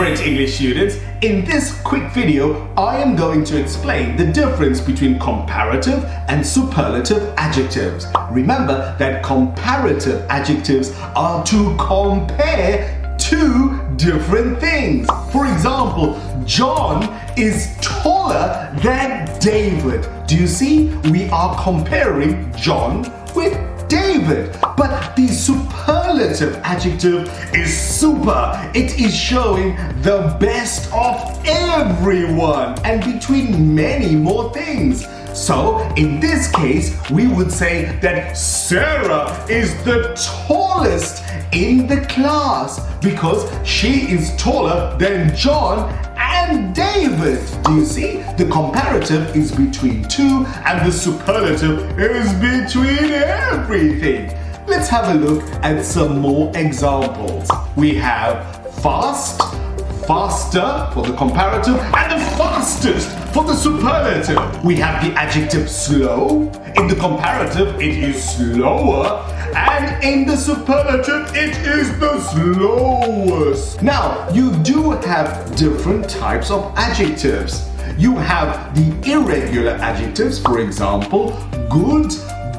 favorite English students, in this quick video, I am going to explain the difference between comparative and superlative adjectives. Remember that comparative adjectives are to compare two different things. For example, John is taller than David. Do you see? We are comparing John with David. But the superlative adjective is super. It is showing the best of everyone and between many more things. So in this case, we would say that Sarah is the tallest in the class because she is taller than John and David. Do you see? The comparative is between two and the superlative is between everything. Let's have a look at some more examples. We have fast, faster for the comparative, and the fastest for the superlative. We have the adjective slow. In the comparative, it is slower, and in the superlative, it is the slowest. Now, you do have different types of adjectives. You have the irregular adjectives, for example, good,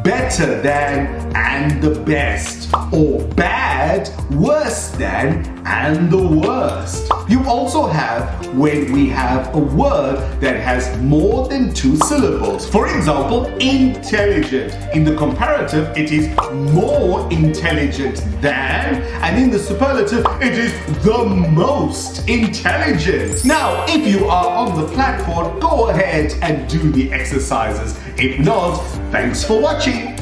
better than, and the best, or bad, worse than, and the worst. You also have when we have a word that has more than two syllables. For example, intelligent. In the comparative, it is more intelligent than, and in the superlative, it is the most intelligent. Now, if you are on the platform, go ahead and do the exercises. If not, thanks for watching.